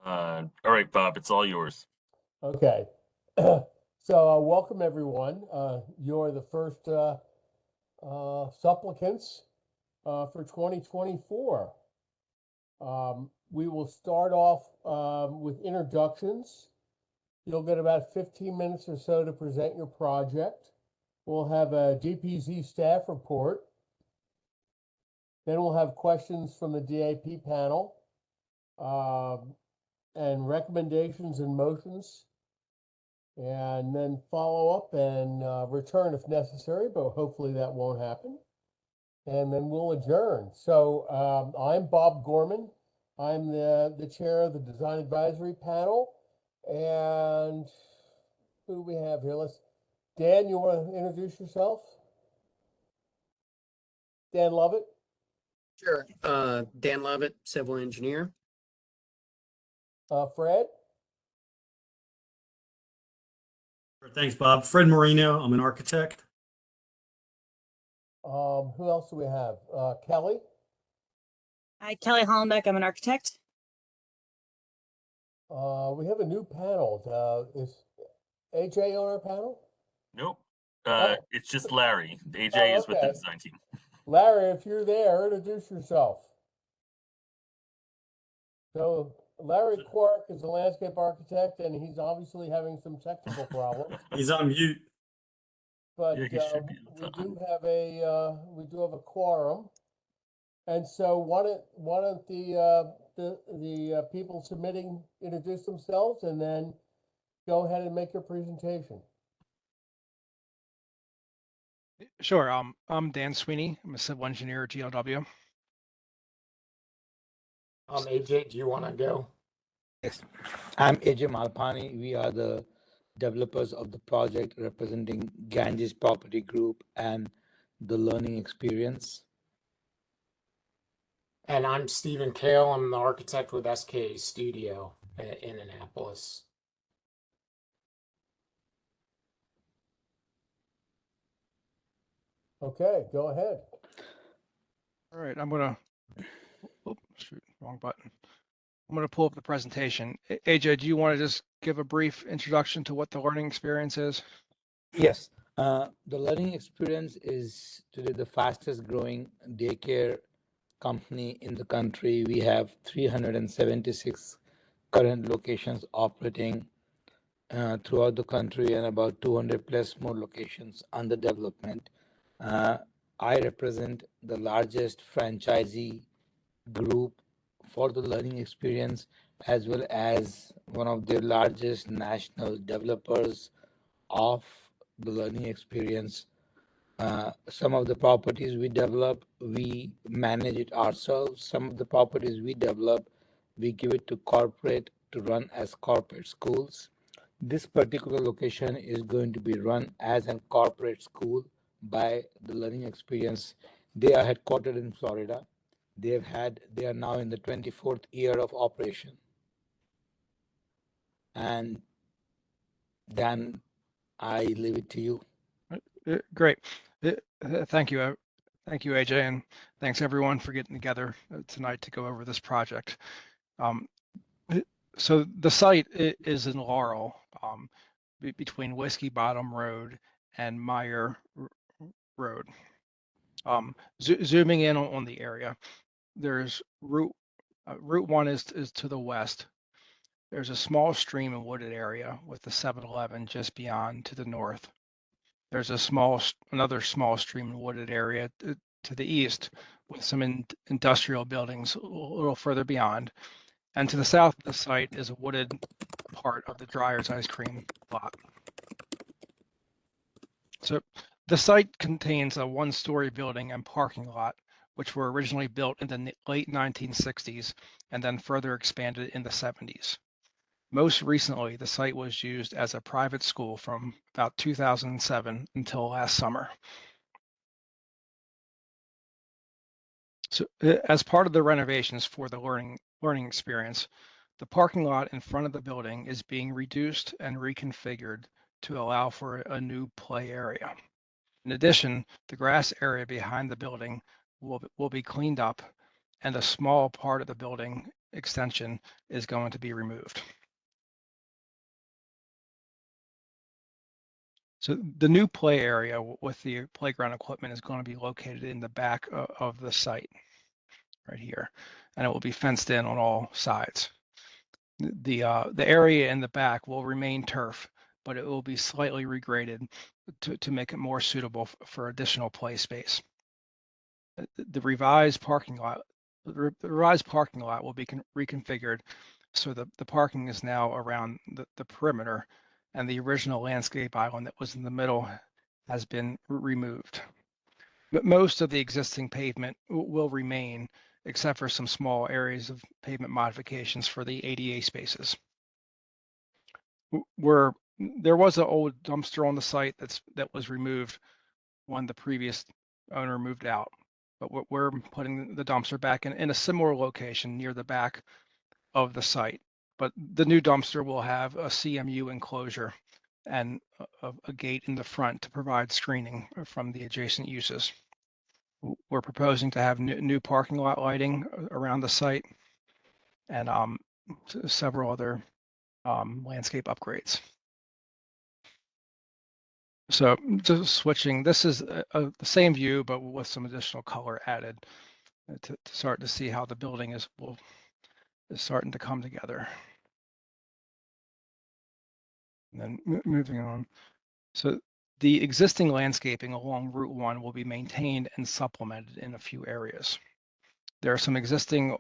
All right, Bob, it's all yours. Okay. Welcome everyone. You're the first supplicants for 2024. We will start off with introductions. You'll get about 15 minutes or so to present your project. We'll have a DPZ staff report. Then we'll have questions from the DAP panel and recommendations and motions. And then follow up and return if necessary, but hopefully that won't happen. And then we'll adjourn. So I'm Bob Gorman. I'm the chair of the Design Advisory Panel. And who do we have here? Dan, you want to introduce yourself? Dan Lovett? Sure. Dan Lovett, civil engineer. Fred? Thanks, Bob. Fred Marino, I'm an architect. Who else do we have? Kelly? Hi, Kelly Hollenbeck. I'm an architect. We have a new panel. Is AJ on our panel? Nope. Oh. It's just Larry. AJ is with the design team. Larry, if you're there, introduce yourself. So Larry Quark is a landscape architect, and he's obviously having some technical problems. He's on mute. But Yeah, he should be we do have a quorum, and so why don't the people submitting introduce themselves, and then go ahead and make your presentation. Sure. I'm Dan Sweeney. I'm a civil engineer at GLW. AJ, do you want to go? Yes, I'm AJ Malpani. We are the developers of the project representing Ganges Property Group and the learning experience. And I'm Stephen Kale. I'm the architect with SK Studio in Annapolis. Okay, go ahead. All right. I'm going to, shoot, wrong button. I'm going to pull up the presentation. AJ, do you want to just give a brief introduction to what the learning experience is? Yes, the learning experience is today the fastest growing daycare company in the country. We have 376 current locations operating throughout the country and about 200 plus more locations under development. I represent the largest franchisee group for the learning experience, as well as one of the largest national developers of the learning experience. Some of the properties we develop, we manage it ourselves. Some of the properties we develop, we give it to corporate to run as corporate schools. This particular location is going to be run as a corporate school by the learning experience. They are headquartered in Florida. They are now in the 24th year of operation. And Dan, I leave it to you. Great. Thank you. Thank you, AJ, and thanks everyone for getting together tonight to go over this project. So the site is in Laurel, between Whiskey Bottom Road and Meyer Road. Zooming in on the area, there's Route 1 is to the west. There's a small stream and wooded area with the 7-Eleven just beyond to the north. There's another small stream and wooded area to the east with some industrial buildings a little further beyond. And to the south of the site is a wooded part of the Dryer's ice cream lot. So the site contains a one-story building and parking lot, which were originally built in the late 1960s and then further expanded in the 70s. Most recently, the site was used as a private school from about 2007 until last summer. So as part of the renovations for the learning experience, the parking lot in front of the building is being reduced and reconfigured to allow for a new play area. In addition, the grass area behind the building will be cleaned up, and a small part of the building extension is going to be removed. So the new play area with the playground equipment is going to be located in the back of the site right here, and it will be fenced in on all sides. The area in the back will remain turf, but it will be slightly regraded to make it more suitable for additional play space. The revised parking lot will be reconfigured so the parking is now around the perimeter, and the original landscape island that was in the middle has been removed. But most of the existing pavement will remain, except for some small areas of pavement modifications for the ADA spaces. Where there was an old dumpster on the site that was removed when the previous owner moved out, but we're putting the dumpster back in a similar location near the back of the site. But the new dumpster will have a CMU enclosure and a gate in the front to provide screening from the adjacent uses. We're proposing to have new parking lot lighting around the site and several other landscape upgrades. So just switching, this is the same view, but with some additional color added to start to see how the building is starting to come together. And then moving on. So the existing landscaping along Route 1 will be maintained and supplemented in a few areas. There are some existing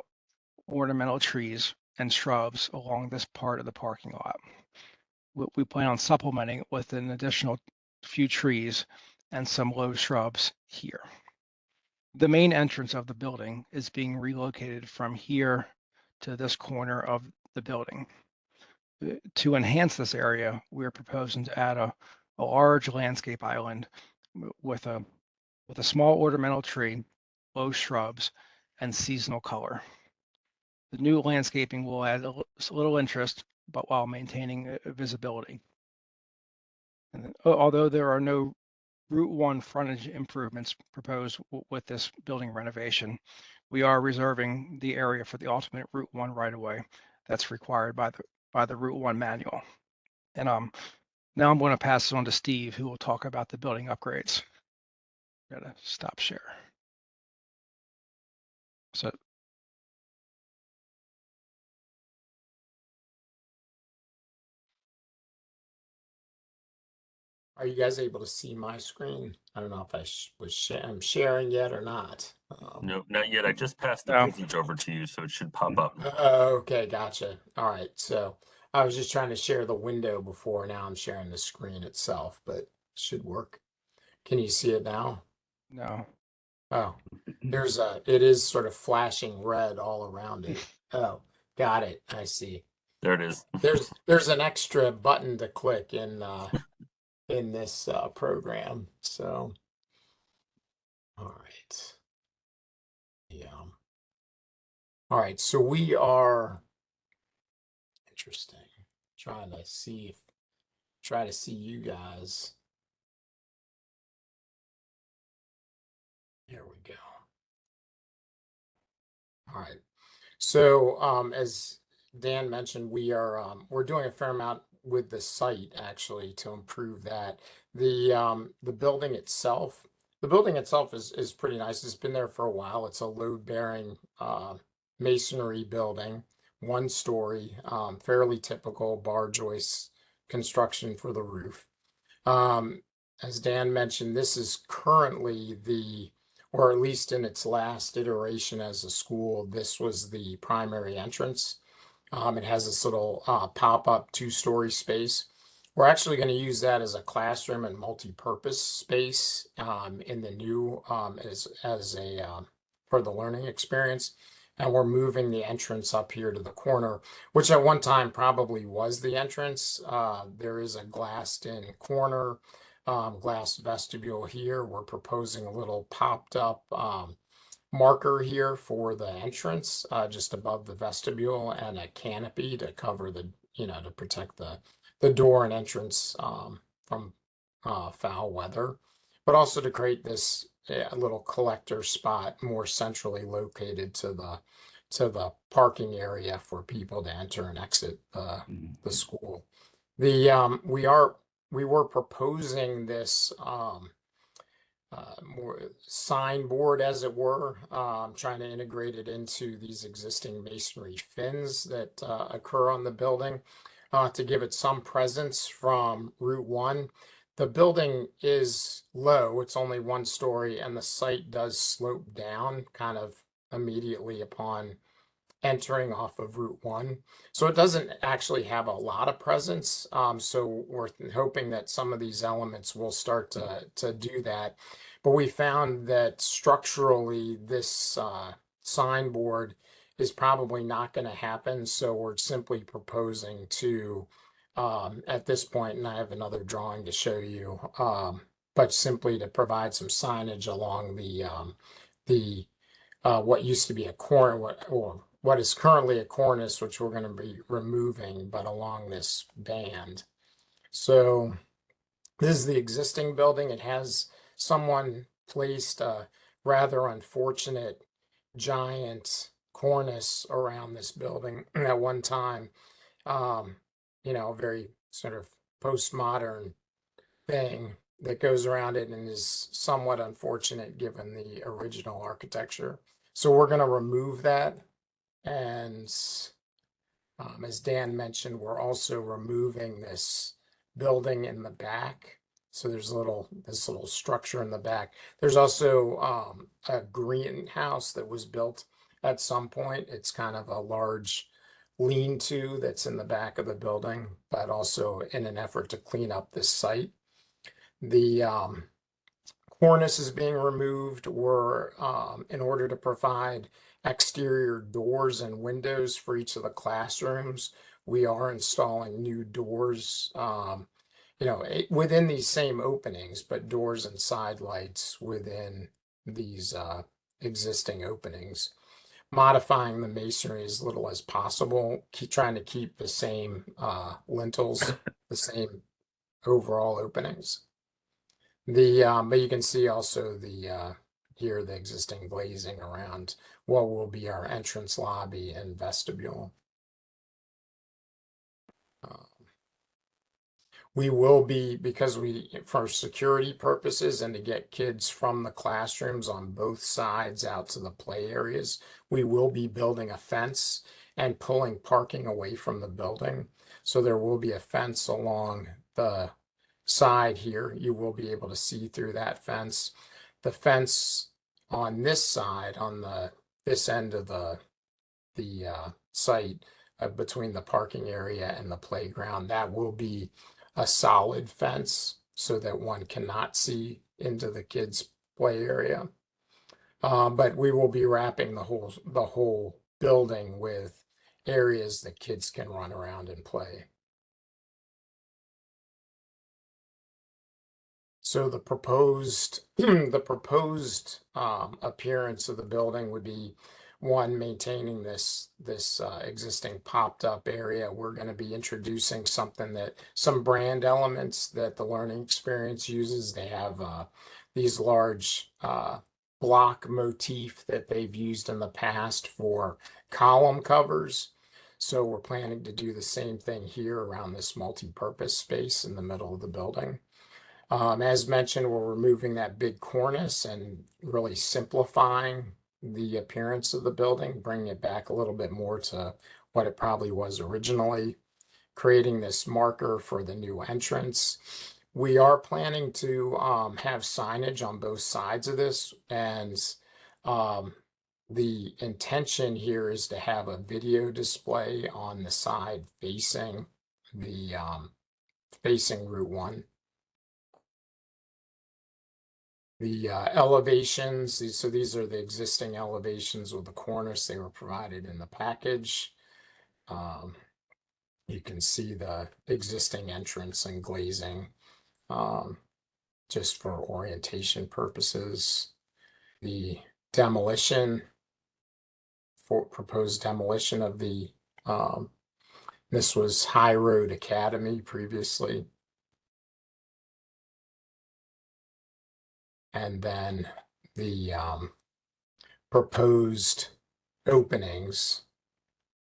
ornamental trees and shrubs along this part of the parking lot. We plan on supplementing with an additional few trees and some low shrubs here. The main entrance of the building is being relocated from here to this corner of the building. To enhance this area, we're proposing to add a large landscape island with a small ornamental tree, low shrubs, and seasonal color. The new landscaping will add a little interest, but while maintaining visibility. And although there are no Route 1 frontage improvements proposed with this building renovation, we are reserving the area for the ultimate Route 1 right-of-way that's required by the Route 1 manual. And now I'm going to pass it on to Steve, who will talk about the building upgrades. Gotta stop share. So Are you guys able to see my screen? I don't know if I'm sharing yet or not. No, not yet. I just passed the No. privilege over to you, so it should pop up. Okay, gotcha. All right, so I was just trying to share the window before. Now I'm sharing the screen itself, but it should work. Can you see it now? no. Oh, it is sort of flashing red all around it. Oh, got it. I see. There it is. There's an extra button to click in this program. So, all right. Yeah. All right. So we are interesting. Try to see you guys. There we go. All right. So, as Dan mentioned, we're doing a fair amount with the site actually to improve that. The building itself, is pretty nice. It's been there for a while. It's a load-bearing masonry building, 1 story, fairly typical bar joist construction for the roof. As Dan mentioned, this is currently or at least in its last iteration as a school, this was the primary entrance. It has this little pop-up 2-story space. We're actually going to use that as a classroom and multi-purpose space in the new for the learning experience. And we're moving the entrance up here to the corner, which at one time probably was the entrance. There is a glassed-in corner. Glass vestibule here. We're proposing a little popped up marker here for the entrance, just above the vestibule, and a canopy to cover to protect the door and entrance from foul weather, but also to create this little collector spot more centrally located to to the parking area for people to enter and exit the school. The we were proposing this more signboard, as it were, trying to integrate it into these existing masonry fins that occur on the building to give it some presence from Route 1. The building is low, it's only 1 story, and the site does slope down kind of immediately upon entering off of Route 1. So it doesn't actually have a lot of presence. So we're hoping that some of these elements will start to do that. But we found that structurally this signboard is probably not going to happen. So we're simply proposing to, at this point, and I have another drawing to show you, but simply to provide some signage along the what used to be a what is currently a cornice, which we're going to be removing, but along this band. So this is the existing building. It has someone placed a rather unfortunate giant cornice around this building at one time. You know, very sort of postmodern thing that goes around it and is somewhat unfortunate given the original architecture. So we're going to remove that. And as Dan mentioned, we're also removing this building in the back. So there's this little structure in the back. There's also a greenhouse that was built at some point. It's kind of a large lean-to that's in the back of the building, but also in an effort to clean up this site. The cornice is being removed. We're in order to provide exterior doors and windows for each of the classrooms, we are installing new doors, you know, within these same openings, but doors and side lights within these existing openings, modifying the masonry as little as possible, trying to keep the same lintels, the same overall openings. But you can see also here the existing glazing around what will be our entrance lobby and vestibule. We will be, because for security purposes and to get kids from the classrooms on both sides out to the play areas, we will be building a fence and pulling parking away from the building. So there will be a fence along the side here. You will be able to see through that fence. The fence on this side, on this end of the site between the parking area and the playground, that will be a solid fence so that one cannot see into the kids' play area. But we will be wrapping the whole building with areas that kids can run around and play. So the proposed appearance of the building would be, one, maintaining this existing popped up area. We're going to be introducing some brand elements that the learning experience uses. They have these large block motif that they've used in the past for column covers. So we're planning to do the same thing here around this multi-purpose space in the middle of the building. As mentioned, we're removing that big cornice and really simplifying the appearance of the building, bringing it back a little bit more to what it probably was originally, creating this marker for the new entrance. We are planning to have signage on both sides of this, and the intention here is to have a video display on the side facing Route 1. The elevations, so these are the existing elevations with the cornice. They were provided in the package. You can see the existing entrance and glazing just for orientation purposes. The demolition, proposed demolition of the, this was High Road Academy previously. And then the proposed openings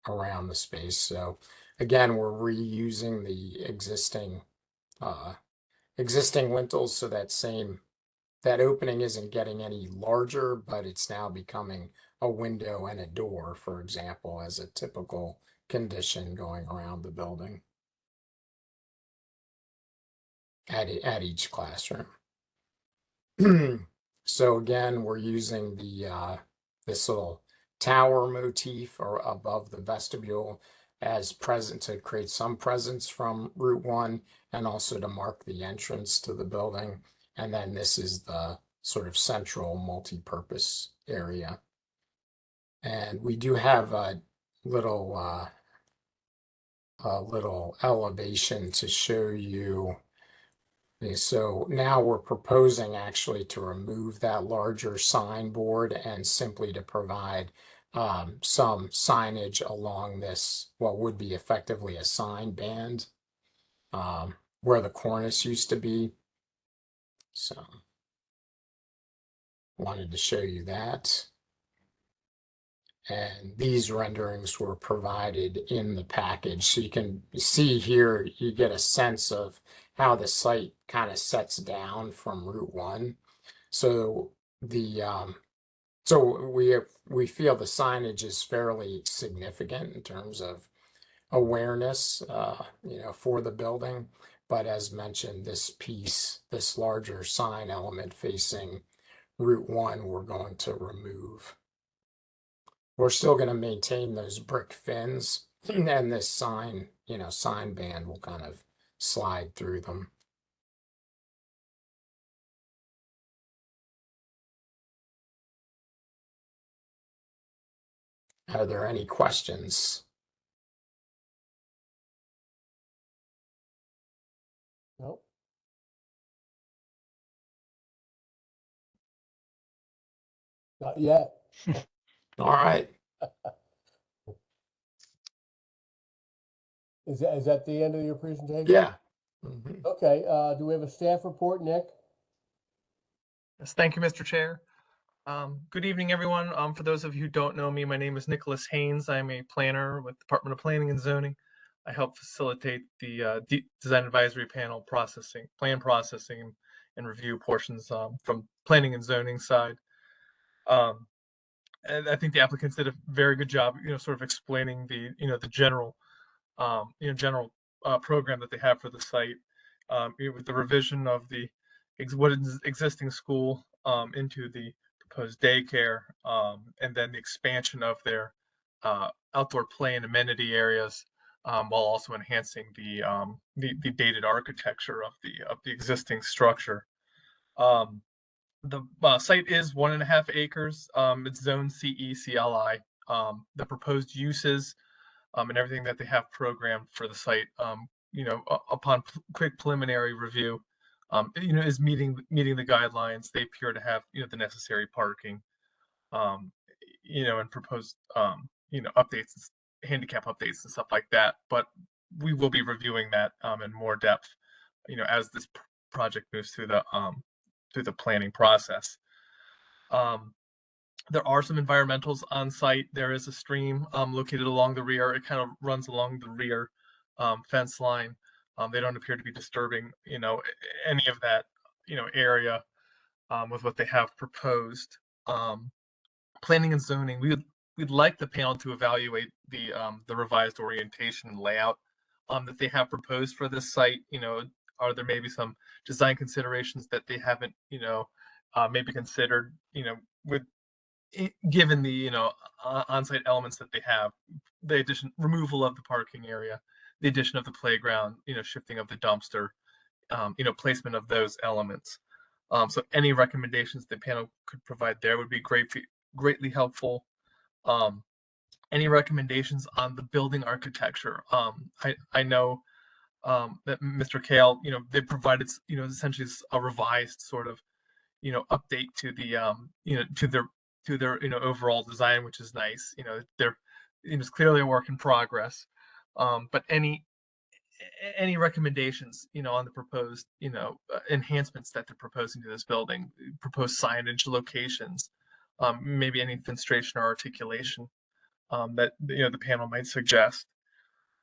around the space. So again, we're reusing the existing lintels, so that opening isn't getting any larger, but it's now becoming a window and a door, for example, as a typical condition going around the building at each classroom. So again, we're using the this little tower motif or above the vestibule as present to create some presence from Route 1 and also to mark the entrance to the building. And then this is the sort of central multi-purpose area. And we do have a little elevation to show you. Okay, so now we're proposing actually to remove that larger signboard and simply to provide some signage along this, what would be effectively a sign band where the cornice used to be. So wanted to show you that. And these renderings were provided in the package. So you can see here, you get a sense of how the site kind of sets down from Route 1. So we feel the signage is fairly significant in terms of awareness, for the building. But as mentioned, this piece, this larger sign element facing Route 1, we're going to remove. We're still going to maintain those brick fins, and this sign band will kind of slide through them. Are there any questions? Nope. Not yet. All right. Is that the end of your presentation? Yeah. Mhm. Okay, do we have a staff report, Nick? Yes, thank you, Mr. Chair. Good evening, everyone. For those of you who don't know me, my name is Nicholas Haynes. I'm a planner with the Department of Planning and Zoning. I help facilitate the Design Advisory Panel plan processing, and review portions from planning and zoning side. And I think the applicants did a very good job, sort of explaining the general, program that they have for the site, with the revision of what is existing school into the proposed daycare, and then the expansion of their outdoor play and amenity areas, while also enhancing the dated architecture of the existing structure. The site is 1.5 acres. It's zone CE CLI. The proposed uses and everything that they have programmed for the site, upon quick preliminary review, is meeting the guidelines. They appear to have the necessary parking, and proposed updates, handicap updates and stuff like that. But we will be reviewing that in more depth, as this project moves through the planning process. There are some environmentals on site. There is a stream located along the rear. It kind of runs along the rear fence line. They don't appear to be disturbing, any of that, area with what they have proposed. Planning and zoning, we'd like the panel to evaluate the revised orientation and layout that they have proposed for this site. Are there maybe some design considerations that they haven't, maybe considered, given the on-site elements that they have, the removal of the parking area, the addition of the playground, shifting of the dumpster, placement of those elements. So any recommendations the panel could provide there would be greatly helpful. Any recommendations on the building architecture? I know that Mr. Kale, they provided essentially a revised sort of update to the to their overall design, which is nice. It's clearly a work in progress. But any recommendations on the proposed enhancements that they're proposing to this building, proposed signage, locations, maybe any fenestration or articulation that the panel might suggest.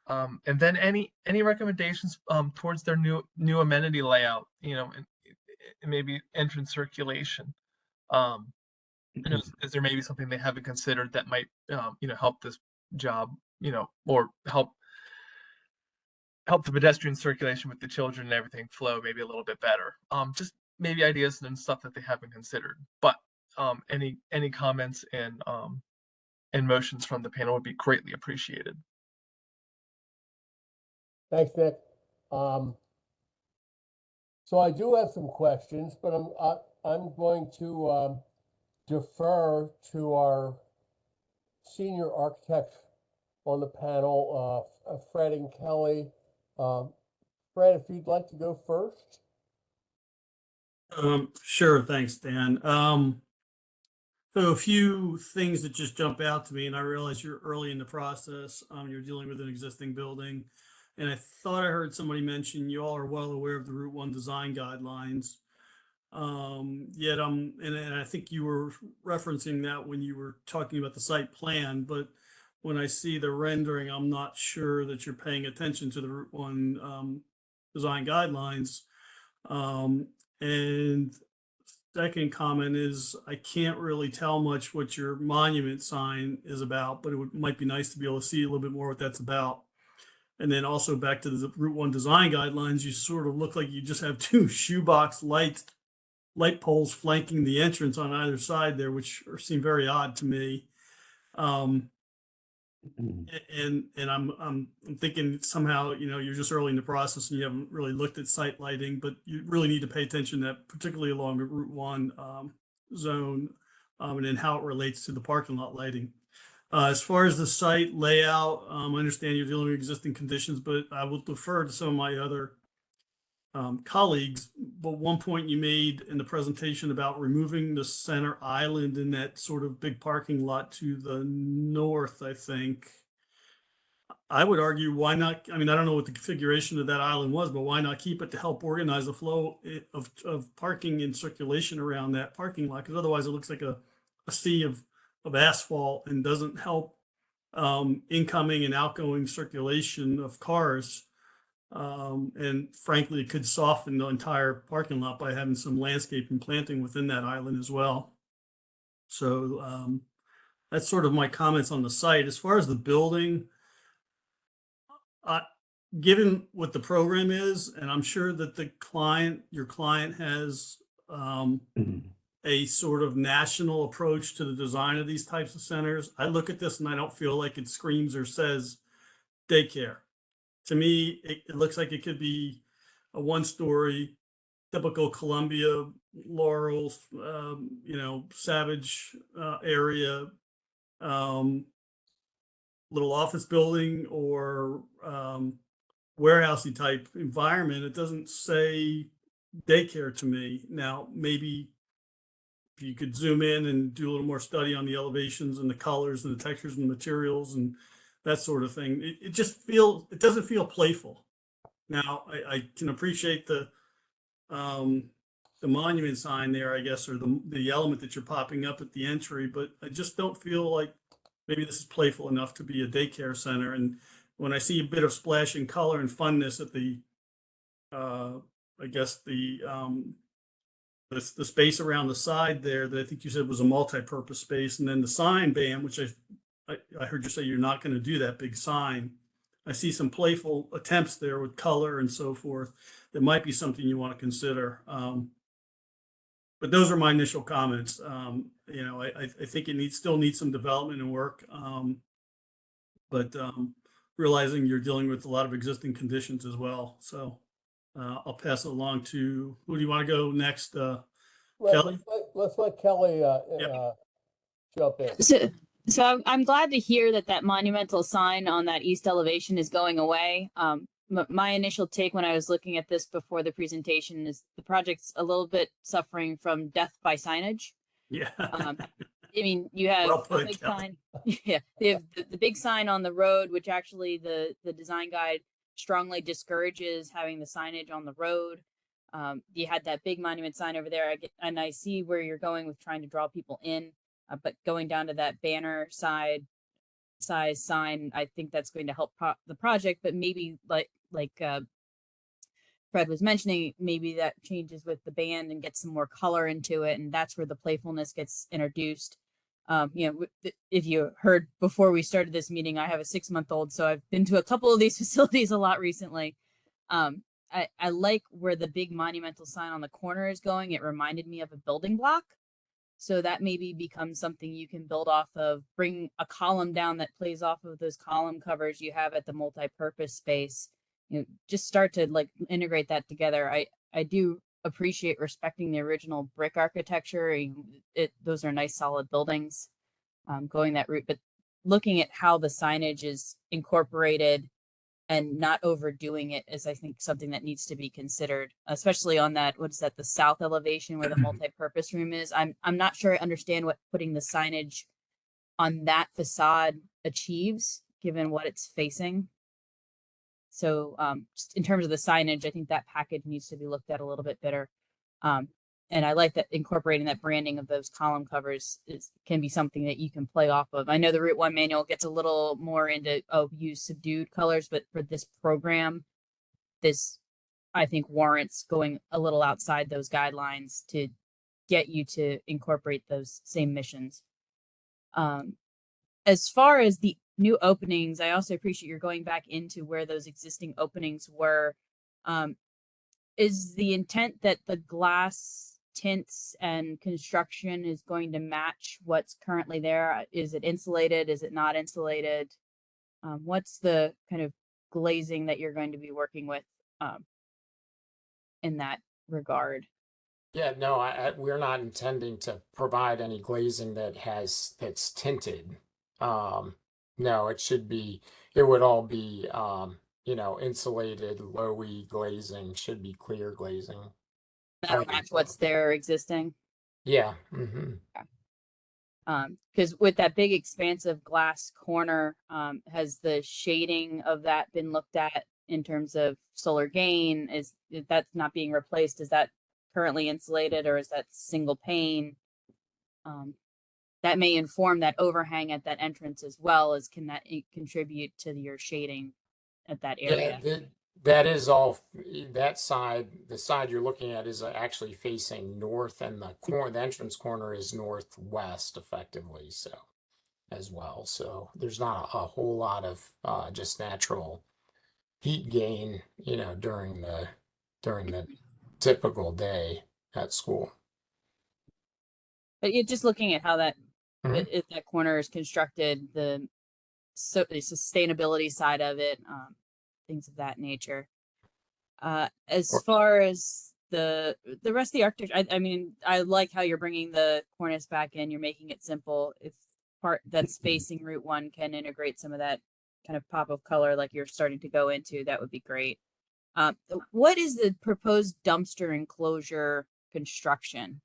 And then any recommendations towards their new amenity layout, and maybe entrance circulation. Is there maybe something they haven't considered that might help this job, or help the pedestrian circulation with the children and everything flow maybe a little bit better. Just maybe ideas and stuff that they haven't considered. But any comments and motions from the panel would be greatly appreciated. Thanks, Nick. So I do have some questions, but I'm going to defer to our senior architect on the panel, Fred and Kelly. Fred, if you'd like to go first. Sure. Thanks, Dan. So a few things that just jump out to me, and I realize you're early in the process. You're dealing with an existing building, and I thought I heard somebody mention you all are well aware of the Route 1 design guidelines. Yet and I think you were referencing that when you were talking about the site plan, but when I see the rendering, I'm not sure that you're paying attention to the Route 1 design guidelines. And second comment is I can't really tell much what your monument sign is about, but might be nice to be able to see a little bit more what that's about. And then also back to the Route 1 design guidelines, you sort of look like you just have two shoebox light poles flanking the entrance on either side there, which seem very odd to me. And I'm thinking somehow, you're just early in the process and you haven't really looked at site lighting, but you really need to pay attention to that, particularly along the Route 1 zone, and then how it relates to the parking lot lighting. As far as the site layout, I understand you're dealing with existing conditions, but I will defer to some of my other colleagues. But one point you made in the presentation about removing the center island in that sort of big parking lot to the north, I think. I would argue, why not? I mean, I don't know what the configuration of that island was, but why not keep it to help organize the flow of parking and circulation around that parking lot? Because otherwise it looks like a sea of asphalt and doesn't help incoming and outgoing circulation of cars. And frankly, it could soften the entire parking lot by having some landscape and planting within that island as well. So that's sort of my comments on the site. As far as the building, given what the program is, and I'm sure that your client has a sort of national approach to the design of these types of centers, I look at this and I don't feel like it screams or says daycare. To me, it looks like it could be a one-story, typical Columbia, Laurel, Savage area, little office building or warehousey type environment. It doesn't say daycare to me. Now, maybe if you could zoom in and do a little more study on the elevations and the colors and the textures and the materials and that sort of thing, it doesn't feel playful. Now, I can appreciate the monument sign there, I guess, or the element that you're popping up at the entry, but I just don't feel like maybe this is playful enough to be a daycare center. And when I see a bit of splash and color and funness at the space around the side there that I think you said was a multi-purpose space, and then the sign band, which I heard you say you're not going to do that big sign. I see some playful attempts there with color and so forth. That might be something you want to consider. But those are my initial comments. I think it still needs some development and work. But realizing you're dealing with a lot of existing conditions as well. So I'll pass it along to, who do you want to go next? Kelly? Let's let Kelly jump in. So I'm glad to hear that monumental sign on that east elevation is going away. My initial take when I was looking at this before the presentation is the project's a little bit suffering from death by signage. Yeah. I mean, you have Well put, a big Kelly. sign. Yeah, they have the big sign on the road, which actually the design guide strongly discourages having the signage on the road. You had that big monument sign over there, and I see where you're going with trying to draw people in, but going down to that banner side, size sign, I think that's going to help the project, but maybe like Fred was mentioning, maybe that changes with the band and gets some more color into it, and that's where the playfulness gets introduced. If you heard before we started this meeting, I have a 6-month-old, so I've been to a couple of these facilities a lot recently. I like where the big monumental sign on the corner is going. It reminded me of a building block. So that maybe becomes something you can build off of, bring a column down that plays off of those column covers you have at the multi-purpose space. Just start to like integrate that together. I do appreciate respecting the original brick architecture. Those are nice solid buildings, going that route, but looking at how the signage is incorporated and not overdoing it is, I think, something that needs to be considered, especially on that, what is that, the south elevation where the multi-purpose room is. I'm not sure I understand what putting the signage on that facade achieves, given what it's facing. So just in terms of the signage, I think that package needs to be looked at a little bit better. And I like that incorporating that branding of those column covers can be something that you can play off of. I know the Route 1 manual gets a little more into, use subdued colors, but for this program, this, I think, warrants going a little outside those guidelines to get you to incorporate those same missions. As far as the new openings, I also appreciate you're going back into where those existing openings were. Is the intent that the glass tints and construction is going to match what's currently there? Is it insulated? Is it not insulated? What's the kind of glazing that you're going to be working with in that regard? Yeah, no, we're not intending to provide any glazing that's tinted. No, it would all be, insulated, low-E glazing, should be clear glazing. That'll match what's there existing. Yeah. Mm-hmm. Because with that big expansive glass corner, has the shading of that been looked at in terms of solar gain? Is that not being replaced? Is that currently insulated, or is that single pane? That may inform that overhang at that entrance as well, as can that contribute to your shading at that area? Yeah, that is all, the side you're looking at is actually facing north, and the entrance corner is northwest effectively, so as well. So there's not a whole lot of just natural heat gain, during the typical day at school. But you're just looking at how that Mhm. if that corner is constructed, the sustainability side of it, things of that nature. As far as the rest of the architecture, I mean, I like how you're bringing the cornice back in. You're making it simple. If part that's facing Route 1 can integrate some of that kind of pop of color like you're starting to go into, that would be great. What is the proposed dumpster enclosure construction?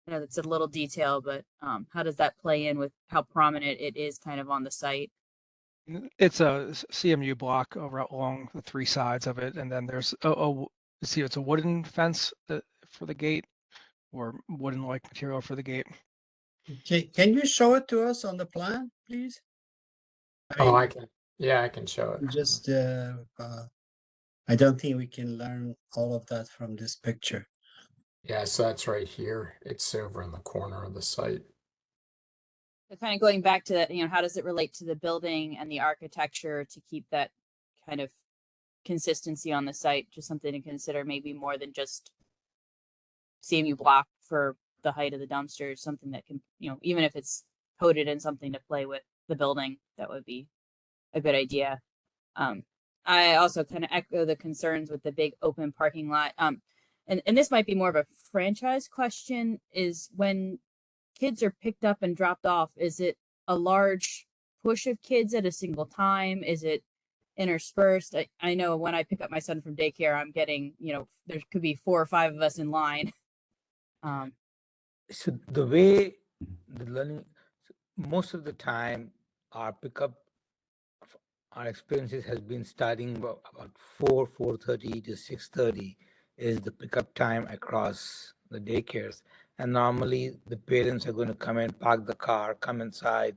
I know that's a little detail, but how does that play in with how prominent it is kind of on the site? It's a CMU block along the 3 sides of it, and then there's it's a wooden fence for the gate, or wooden-like material for the gate. Can you show it to us on the plan, please? I can. Yeah, I can show it. Just, I don't think we can learn all of that from this picture. Yeah, so that's right here. It's over in the corner of the site. So kind of going back to that, how does it relate to the building and the architecture to keep that kind of consistency on the site? Just something to consider, maybe more than just CMU block for the height of the dumpster, something that can, even if it's coated in something to play with the building, that would be a good idea. I also kind of echo the concerns with the big open parking lot. And this might be more of a franchise question, is when kids are picked up and dropped off, is it a large push of kids at a single time? Is it interspersed? I know when I pick up my son from daycare, I'm getting, there could be 4 or 5 of us in line. So the way the learning, most of the time, our experiences has been starting about 4:30 to 6:30 is the pickup time across the daycares. And normally the parents are going to come and park the car, come inside.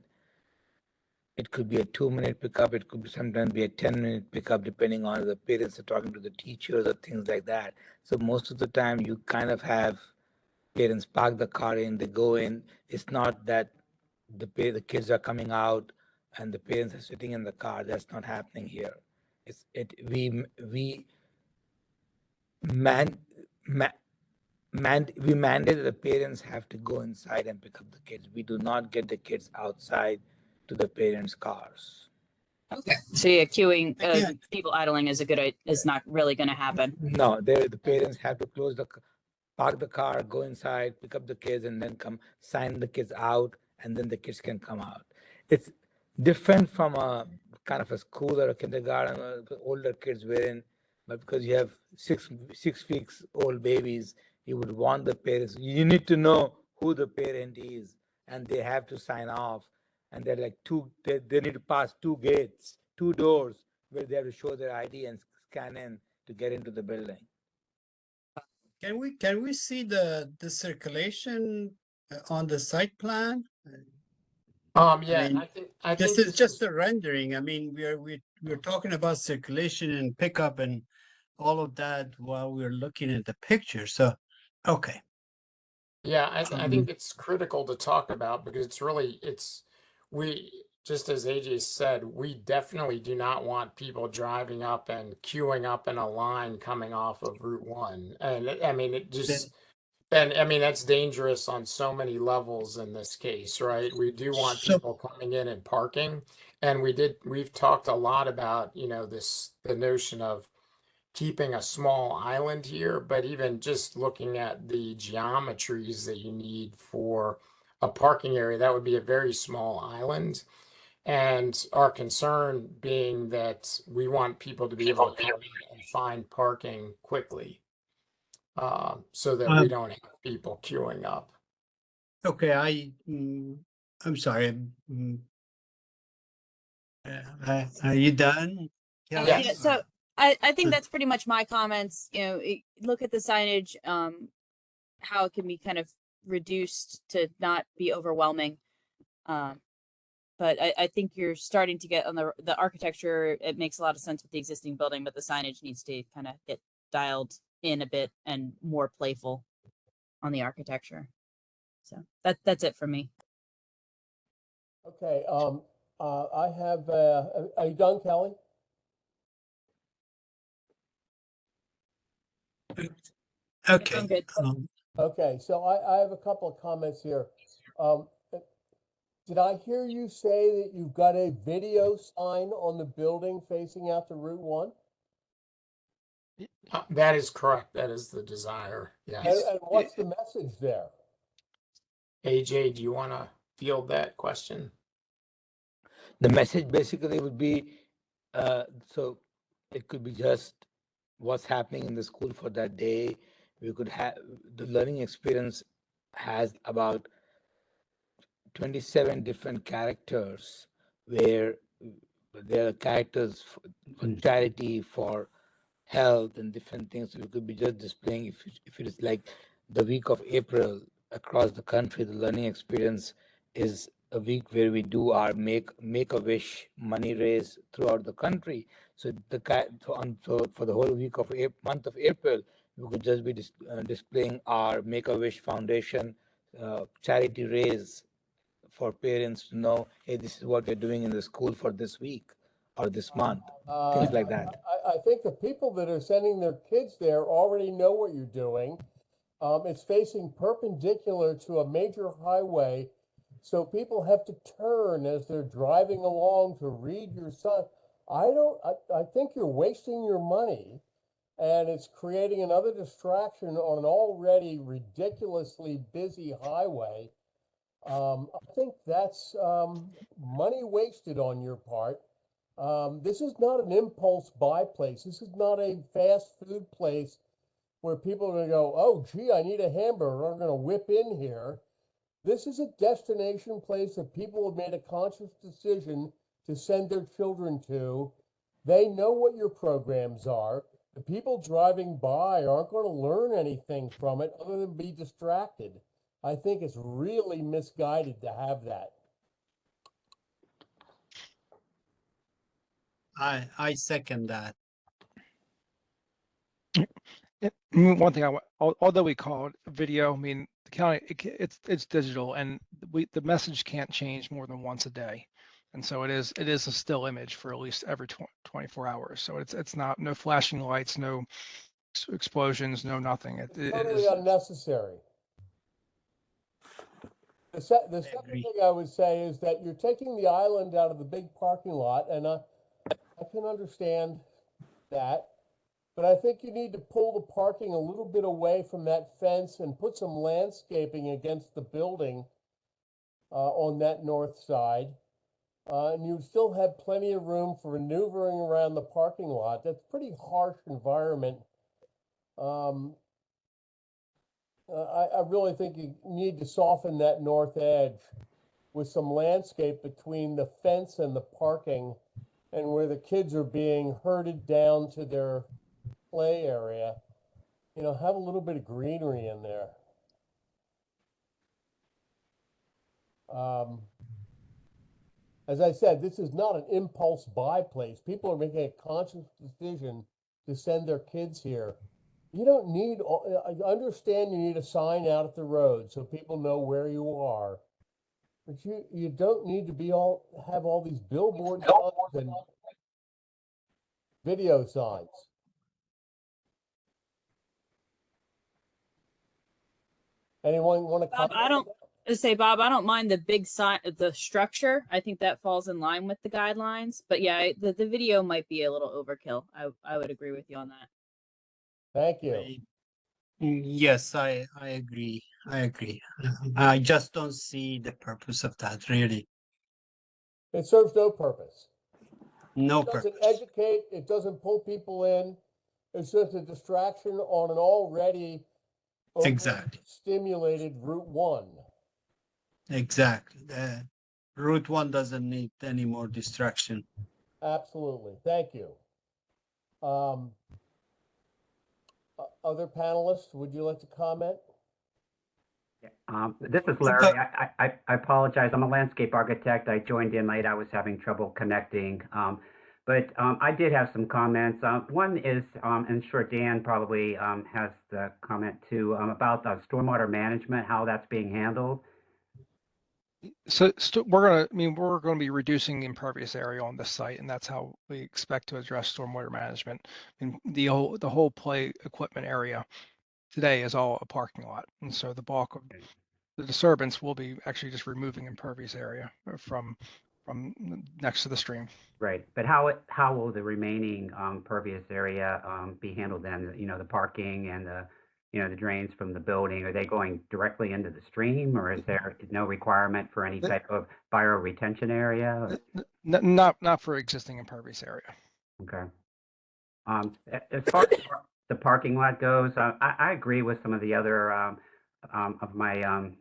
It could be a 2-minute pickup. It could be sometimes be a 10-minute pickup, depending on if the parents are talking to the teachers or things like that. So most of the time you kind of have parents park the car in, they go in. It's not that the kids are coming out and the parents are sitting in the car. That's not happening here. We man, ma, we mandate that the parents have to go inside and pick up the kids. We do not get the kids outside to the parents' cars. Okay. So yeah, queuing, Again. people idling is not really going to happen. No, the parents have to park the car, go inside, pick up the kids, and then come sign the kids out, and then the kids can come out. It's different from a kind of a school or a kindergarten or older kids wherein, but because you have six weeks old babies, you would want the parents, you need to know who the parent is, and they have to sign off. And they're like they need to pass 2 gates, 2 doors, where they have to show their ID and scan in to get into the building. Can we see the circulation on the site plan? Yeah, mean, I This think is just a rendering. I mean, we're talking about circulation and pickup and all of that while we're looking at the picture. So, okay. Yeah, I Um, think it's critical to talk about because we, just as AJ said, we definitely do not want people driving up and queuing up in a line coming off of Route 1. And I mean, that's dangerous on so many levels in this case, right? We do want So, people coming in and parking. And we've talked a lot about, the notion of keeping a small island here, but even just looking at the geometries that you need for a parking area, that would be a very small island. And our concern being that we want people to be able to come in and find parking quickly, so that we don't have people queuing up. okay, I'm sorry. Are you done? Yes. Yeah, so I think that's pretty much my comments. Look at the signage, how it can be kind of reduced to not be overwhelming. But I think you're starting to get on the architecture. It makes a lot of sense with the existing building, but the signage needs to kind of get dialed in a bit and more playful on the architecture. So that's it for me. Okay, I have, are you done, Kelly? Okay. I'm good. Okay, so I have a couple of comments here. Did I hear you say that you've got a video sign on the building facing out to Route 1? That is correct. That is the desire. And, Yes. and what's the message there? AJ, do you want to field that question? The message basically would be, so it could be just what's happening in the school for that day. We could have the learning experience has about 27 different characters where there are characters for charity, for health and different things. We could be just displaying if it is like the week of April across the country, the learning experience is a week where we do our make a wish money raise throughout the country. So so for the whole week of month of April, we could just be displaying our Make a Wish Foundation charity raise for parents to know, hey, this is what we're doing in the school for this week or this month, things like that. I think the people that are sending their kids there already know what you're doing. It's facing perpendicular to a major highway, so people have to turn as they're driving along to read your sign. I think you're wasting your money, and it's creating another distraction on an already ridiculously busy highway. I think that's money wasted on your part. This is not an impulse buy place. This is not a fast food place where people are going to go, oh, gee, I need a hamburger. I'm going to whip in here. This is a destination place that people have made a conscious decision to send their children to. They know what your programs are. The people driving by aren't going to learn anything from it other than be distracted. I think it's really misguided to have that. I second that. One thing although we call it video, I mean, the county, it's digital, and the message can't change more than once a day. And so it is a still image for at least every 24 hours. So it's not, no flashing lights, no explosions, no nothing. It Totally is, unnecessary. The second agree. thing I would say is that you're taking the island out of the big parking lot, and I can understand that, but I think you need to pull the parking a little bit away from that fence and put some landscaping against the building on that north side. And you still have plenty of room for maneuvering around the parking lot. That's pretty harsh environment. I really think you need to soften that north edge with some landscape between the fence and the parking, and where the kids are being herded down to their play area. You know, have a little bit of greenery in there. As I said, this is not an impulse buy place. People are making a conscious decision to send their kids here. You don't need, I understand you need a sign out at the road so people know where you are. But you don't need to have all these billboard signs and video signs. Anyone want to Bob, comment? Bob, I don't mind the big sign, the structure. I think that falls in line with the guidelines. But yeah, the video might be a little overkill. I would agree with you on that. Thank you. Yes, I agree. I agree. I just don't see the purpose of that, really. It serves no purpose. No It doesn't purpose. educate, it doesn't pull people in. It's just a distraction on an already Exactly. stimulated Route 1. Exactly. Route 1 doesn't need any more distraction. Absolutely. Thank you. Other panelists, would you like to comment? This is Larry. I apologize. I'm a landscape architect. I joined in late. I was having trouble connecting. But I did have some comments. One is, and sure Dan probably has the comment too, about stormwater management, how that's being handled. so we're going to be reducing the impervious area on this site, and that's how we expect to address stormwater management. And the whole play equipment area today is all a parking lot, and so the bulk of the disturbance will be actually just removing impervious area from next to the stream. Right. But how will the remaining pervious area be handled then? You know, the parking and the drains from the building, are they going directly into the stream, or is there no requirement for any type of bioretention area? Not for existing impervious area. Okay. As far as the parking lot goes, I agree with some of the other of my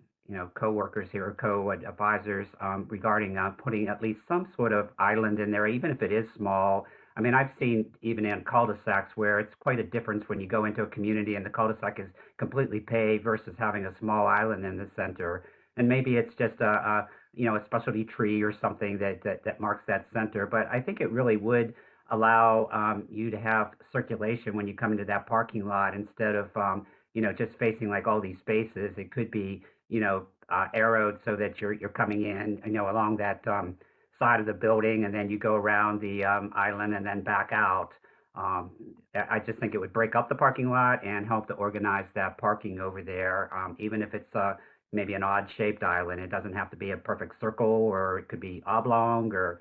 coworkers here, co-advisors regarding putting at least some sort of island in there, even if it is small. I mean, I've seen even in cul-de-sacs where it's quite a difference when you go into a community and the cul-de-sac is completely paved versus having a small island in the center. And maybe it's just a specialty tree or something that marks that center. But I think it really would allow you to have circulation when you come into that parking lot instead of just facing like all these spaces. It could be arrowed so that you're coming in along that side of the building, and then you go around the island and then back out. I just think it would break up the parking lot and help to organize that parking over there, even if it's maybe an odd shaped island. It doesn't have to be a perfect circle, or it could be oblong or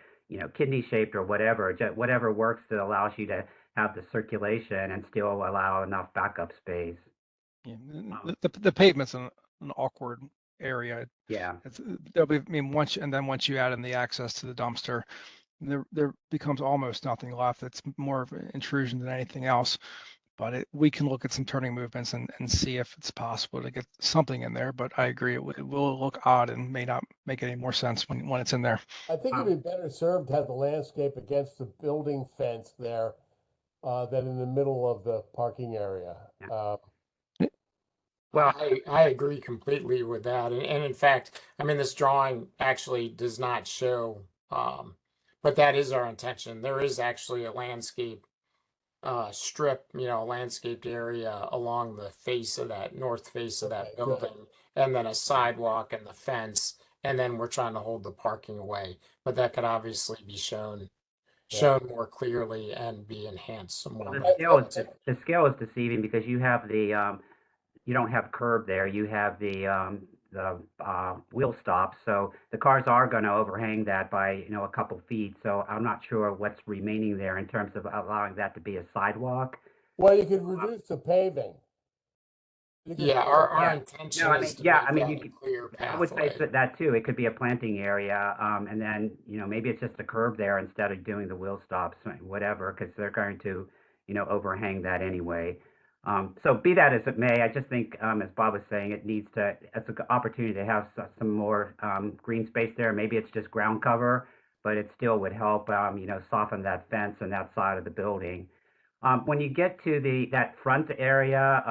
kidney shaped or whatever. Whatever works that allows you to have the circulation and still allow enough backup space. Yeah, the pavement's an awkward area. Yeah. There'll be, once you add in the access to the dumpster, there becomes almost nothing left. It's more of an intrusion than anything else. But we can look at some turning movements and see if it's possible to get something in there. But I agree, it will look odd and may not make any more sense when it's in there. I think it'd be better served to have the landscape against the building fence there than in the middle of the parking area. Well, I agree completely with that. And in fact, I mean, this drawing actually does not show, but that is our intention. There is actually a landscape strip, you know, a landscaped area along the face of that north face of that Okay, good. building, and then a sidewalk and the fence. And then we're trying to hold the parking away, but that could obviously be shown more clearly and be enhanced some more. The But scale is the scale is deceiving because you have the you don't have curb there. You have the wheel stops, so the cars are going to overhang that by a couple feet. So I'm not sure what's remaining there in terms of allowing that to be a sidewalk. Well, you could reduce the paving. You could yeah, put our Yeah. intention No, I is mean, to yeah, make I mean, that you a could, clear I would say pathway. that too. It could be a planting area, and then maybe it's just a curb there instead of doing the wheel stops, whatever, because they're going to overhang that anyway. So be that as it may, I just think, as Bob was saying, it's an opportunity to have some more green space there. Maybe it's just ground cover, but it still would help, soften that fence and that side of the building. When you get to that front area,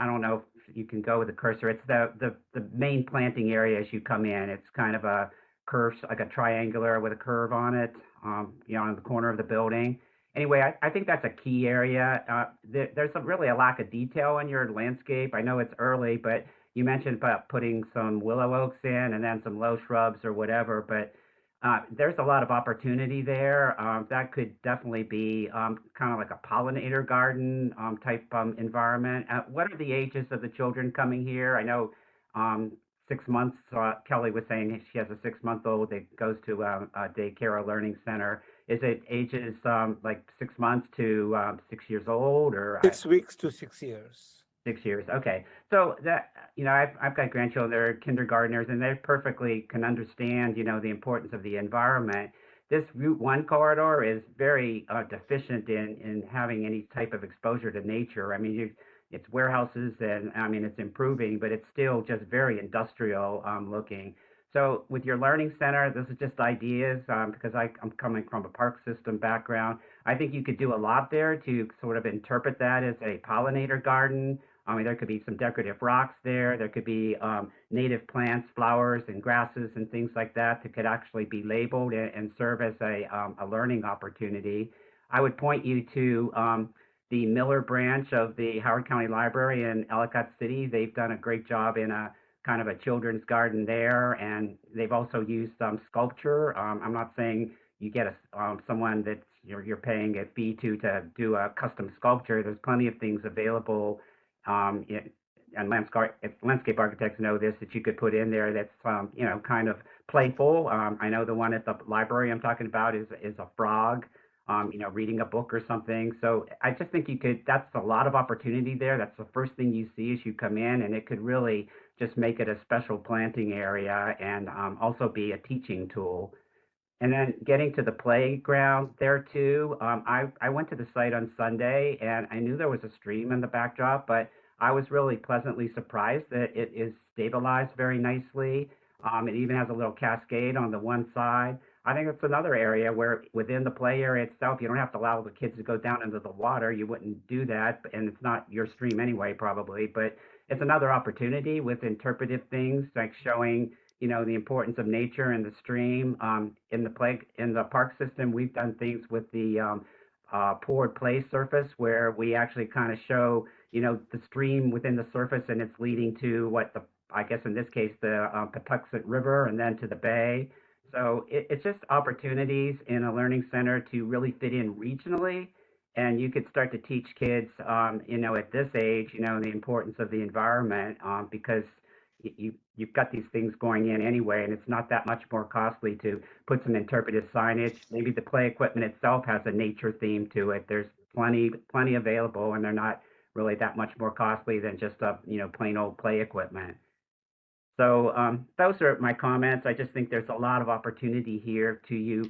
I don't know if you can go with the cursor. It's the main planting area as you come in. It's kind of a curve, like a triangular with a curve on it, in the corner of the building. Anyway, I think that's a key area. There's really a lack of detail in your landscape. I know it's early, but you mentioned about putting some willow oaks in and then some low shrubs or whatever, but there's a lot of opportunity there. That could definitely be kind of like a pollinator garden type environment. What are the ages of the children coming here? I know 6 months. Kelly was saying she has a 6-month-old that goes to a daycare or learning center. Is it ages like 6 months to 6 years old, or 6 weeks to 6 years. 6 years? Okay, so that I've got grandchildren. They're kindergartners, and they perfectly can understand the importance of the environment. This Route 1 corridor is very deficient in having any type of exposure to nature. I mean, it's warehouses, and I mean it's improving, but it's still just very industrial looking. So with your learning center, this is just ideas because I'm coming from a park system background. I think you could do a lot there to sort of interpret that as a pollinator garden. I mean, there could be some decorative rocks there. There could be native plants, flowers, and grasses and things like that that could actually be labeled and serve as a learning opportunity. I would point you to the Miller branch of the Howard County Library in Ellicott City. They've done a great job in a kind of a children's garden there, and they've also used sculpture. I'm not saying you get someone that's you're paying a fee to do a custom sculpture. There's plenty of things available, and landscape architects know this, that you could put in there that's kind of playful. I know the one at the library I'm talking about is a frog, reading a book or something. So I just think that's a lot of opportunity there. That's the first thing you see as you come in, and it could really just make it a special planting area and also be a teaching tool. And then getting to the playground there too. I went to the site on Sunday and I knew there was a stream in the backdrop, but I was really pleasantly surprised that it is stabilized very nicely. It even has a little cascade on the one side. I think it's another area where within the play area itself, you don't have to allow the kids to go down into the water. You wouldn't do that, and it's not your stream anyway, probably, but it's another opportunity with interpretive things like showing the importance of nature and the stream. In the park system, we've done things with the poured play surface where we actually kind of show the stream within the surface, and it's leading to I guess in this case the Patuxent River and then to the bay. So it's just opportunities in a learning center to really fit in regionally, and you could start to teach kids at this age the importance of the environment because you've got these things going in anyway, and it's not that much more costly to put some interpretive signage. Maybe the play equipment itself has a nature theme to it. There's plenty available, and they're not really that much more costly than just a plain old play equipment. So those are my comments. I just think there's a lot of opportunity here to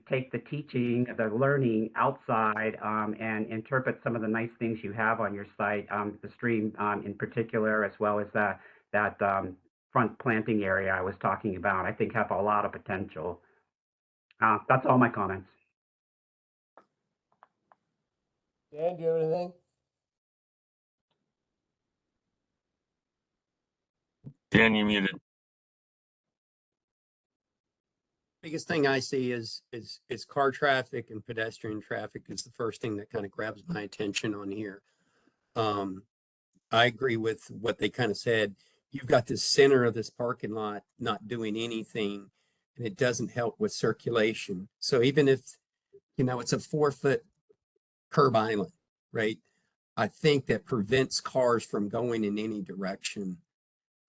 take the teaching, the learning outside, and interpret some of the nice things you have on your site, the stream in particular, as well as that front planting area I was talking about. I think have a lot of potential. That's all my comments. Dan, do you have anything? Dan, you muted. Biggest thing I see is car traffic and pedestrian traffic is the first thing that kind of grabs my attention on here. I agree with what they kind of said. You've got the center of this parking lot not doing anything, and it doesn't help with circulation. So even if, it's a 4-foot curb island, right? I think that prevents cars from going in any direction.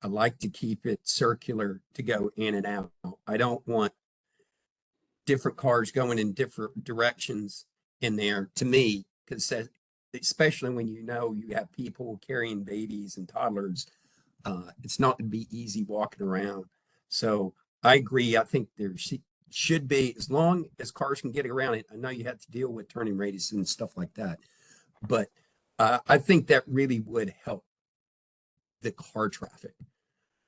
I like to keep it circular to go in and out. I don't want different cars going in different directions in there, to me, because especially when you have people carrying babies and toddlers, it's not going to be easy walking around. So I agree. I think there should be, as long as cars can get around it. I know you have to deal with turning radius and stuff like that, but I think that really would help the car traffic.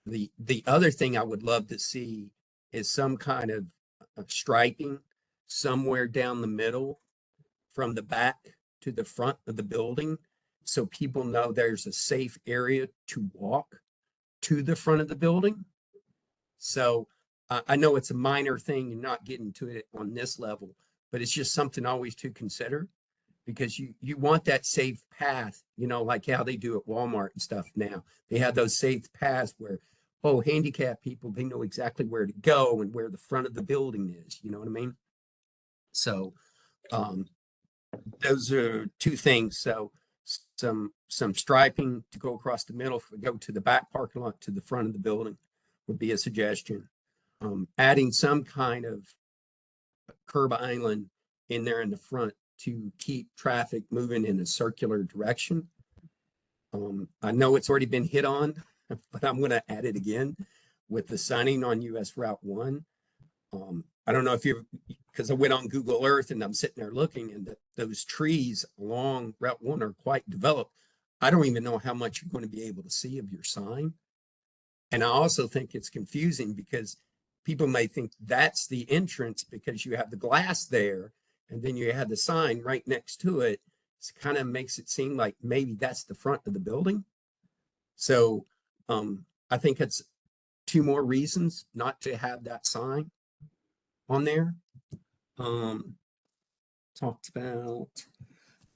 The other thing I would love to see is some kind of striping somewhere down the middle from the back to the front of the building, so people know there's a safe area to walk to the front of the building. So I know it's a minor thing, you're not getting to it on this level, but it's just something always to consider, because you want that safe path, like how they do at Walmart and stuff now. They have those safe paths where, handicapped people, they know exactly where to go and where the front of the building is. You know what I mean? So those are two things. So some striping to go across the middle, go to the back parking lot to the front of the building would be a suggestion. Adding some kind of curb island in there in the front to keep traffic moving in a circular direction. I know it's already been hit on, but I'm going to add it again with the signing on US Route 1. I don't know if because I went on Google Earth and I'm sitting there looking, and those trees along Route 1 are quite developed. I don't even know how much you're going to be able to see of your sign. And I also think it's confusing because people may think that's the entrance because you have the glass there, and then you have the sign right next to it. It kind of makes it seem like maybe that's the front of the building. So I think it's two more reasons not to have that sign on there. Talked about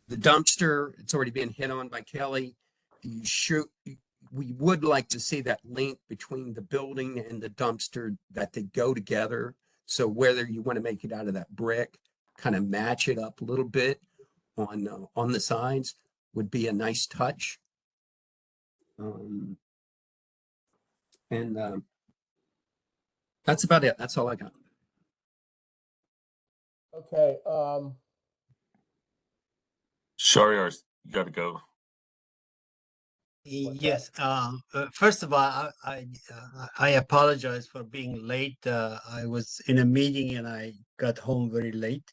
the dumpster. It's already been hit on by Kelly. We would like to see that link between the building and the dumpster, that they go together. So whether you want to make it out of that brick, kind of match it up a little bit on the sides would be a nice touch. That's about it. That's all I got. Okay, Shariar, you got to go. Yes. First of all, I apologize for being late. I was in a meeting and I got home very late,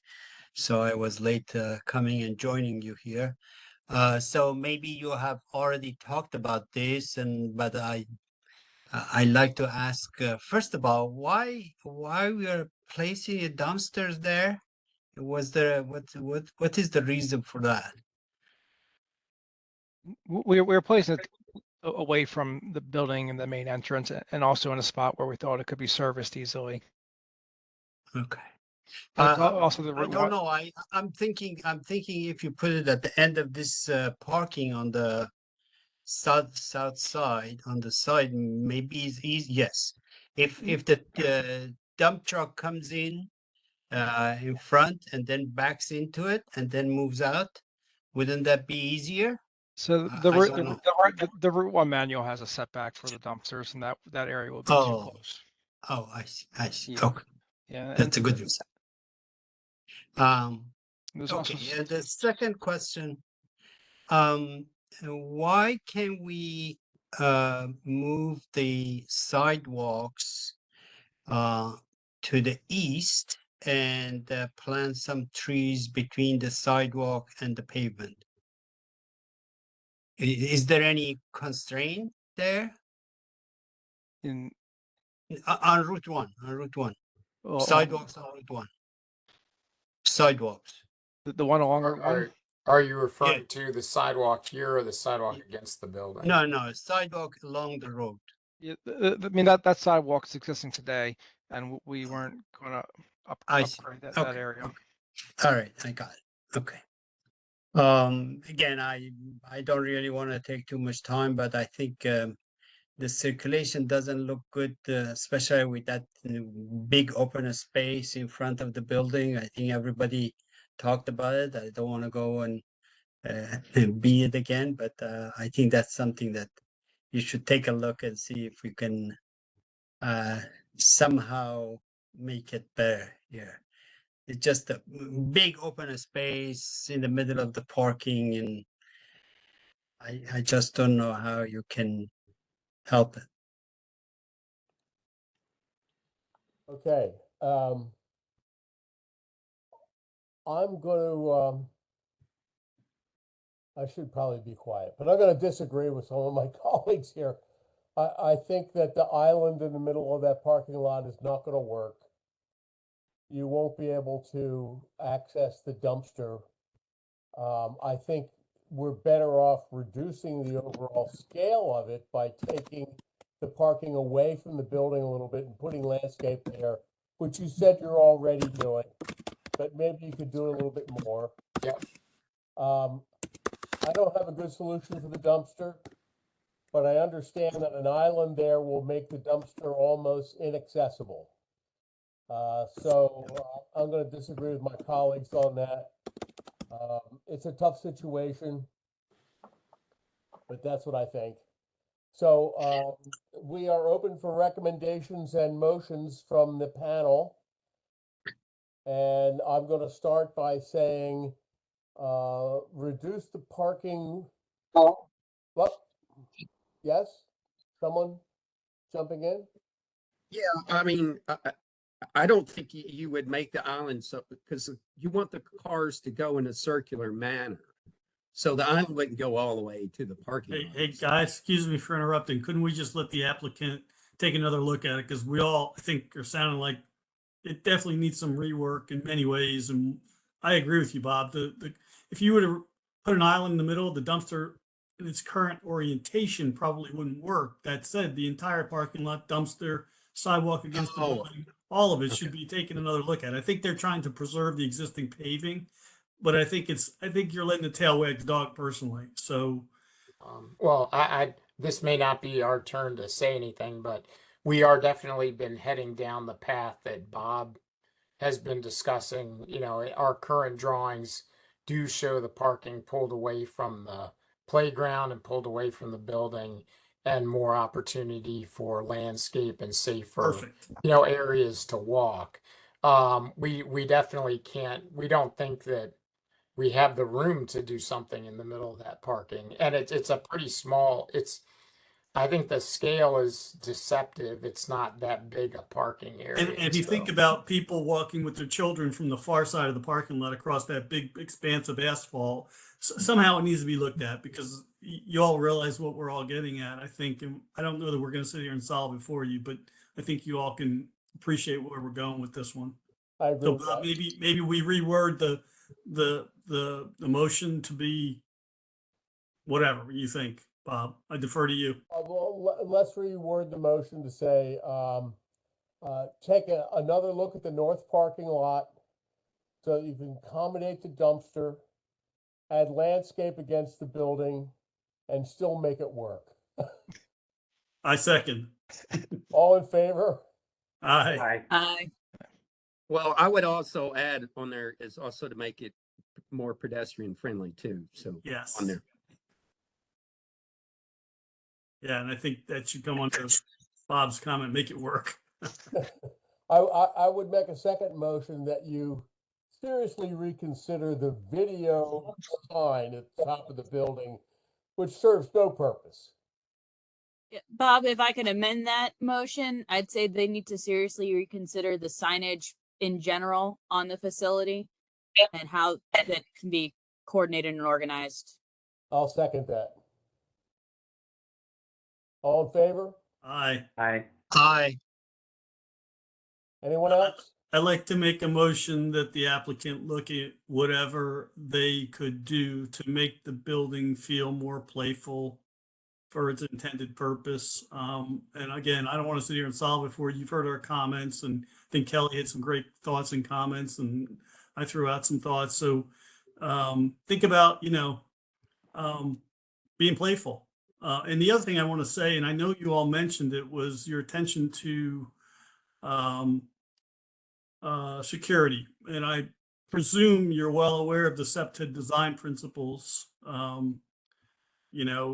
so I was late coming and joining you here. So maybe you have already talked about this, but I like to ask first of all, why we are placing the dumpsters there? Was there what is the reason for that? We're placing it away from the building and the main entrance, and also in a spot where we thought it could be serviced easily. Okay. Also the I don't know. I'm thinking if you put it at the end of this parking on the south side, on the side, maybe it's easy. Yes. If the dump truck comes in front and then backs into it and then moves out, wouldn't that be easier? So I the don't know. the Route 1 manual has a setback for the dumpsters, and that area will be too Oh. close. Oh, I see. Yeah. Okay. Yeah, That's a good reason. There's Okay. also And the second question, why can we move the sidewalks to the east and plant some trees between the sidewalk and the pavement? Is there any constraint there in on Route 1? On Route 1, sidewalks on Route 1. Sidewalks. the one along Route 1. Are you referring to the sidewalk here or the sidewalk against the building? No, sidewalk along the road. Yeah, I mean, that sidewalk's existing today, and we weren't gonna I see. upgrade that Okay. area. Okay. All right, I got it. Okay. Again, I don't really want to take too much time, but I think the circulation doesn't look good, especially with that big open space in front of the building. I think everybody talked about it. I don't want to go and be it again, but I think that's something that you should take a look and see if we can somehow make it better here. It's just a big open space in the middle of the parking, and I just don't know how you can help it. Okay, I'm gonna, I should probably be quiet, but I'm gonna disagree with some of my colleagues here. I think that the island in the middle of that parking lot is not gonna work. You won't be able to access the dumpster. I think we're better off reducing the overall scale of it by taking the parking away from the building a little bit and putting landscape there, which you said you're already doing, but maybe you could do it a little bit more. Yep. I don't have a good solution for the dumpster, but I understand that an island there will make the dumpster almost inaccessible. I'm gonna disagree with my colleagues on that. It's a tough situation, but that's what I think. So, we are open for recommendations and motions from the panel. And I'm gonna start by saying, reduce the parking. What? Yes? Someone jumping in? Yeah, I mean, I don't think you would make the island so, because you want the cars to go in a circular manner. So the island wouldn't go all the way to the parking lot. Hey, guys, excuse me for interrupting. Couldn't we just let the applicant take another look at it? Because we all, I think, are sounding like it definitely needs some rework in many ways. And I agree with you, Bob. If you were to put an island in the middle, the dumpster in its current orientation probably wouldn't work. That said, the entire parking lot, dumpster, sidewalk against the building, all of it should be taken another look at. I think they're trying to preserve the existing paving, but I think you're letting the tail wag the dog personally. So Well, this may not be our turn to say anything, but we are definitely been heading down the path that Bob has been discussing. You know, our current drawings do show the parking pulled away from the playground and pulled away from the building, and more opportunity for landscape and safer, perfect. areas to walk. We definitely can't. We don't think that we have the room to do something in the middle of that parking, and it's a pretty small. I think the scale is deceptive. It's not that big a parking area. And if you think about people walking with their children from the far side of the parking lot across that big expanse of asphalt, somehow it needs to be looked at, because you all realize what we're all getting at, I think. And I don't know that we're going to sit here and solve it for you, but I think you all can appreciate where we're going with this one. I agree So with Bob, that. maybe we reword the motion to be whatever you think, Bob. I defer to you. Well, let's reword the motion to say, take another look at the north parking lot so you can accommodate the dumpster, add landscape against the building, and still make it work. I second. All in favor? Aye. Aye. Well, I would also add on there is also to make it more pedestrian friendly too. So Yes. on there. Yeah, and I think that should come under Bob's comment, make it work. I would make a second motion that you seriously reconsider the video sign at the top of the building, which serves no purpose. Yeah, Bob, if I could amend that motion, I'd say they need to seriously reconsider the signage in general on the facility and how that can be coordinated and organized. I'll second that. All in favor? Aye. Aye. Anyone else? I'd like to make a motion that the applicant look at whatever they could do to make the building feel more playful for its intended purpose. And again, I don't want to sit here and solve it for you. You've heard our comments, and I think Kelly had some great thoughts and comments, and I threw out some thoughts. So think about, being playful. And the other thing I want to say, and I know you all mentioned it, was your attention to security. And I presume you're well aware of the SEPTED design principles.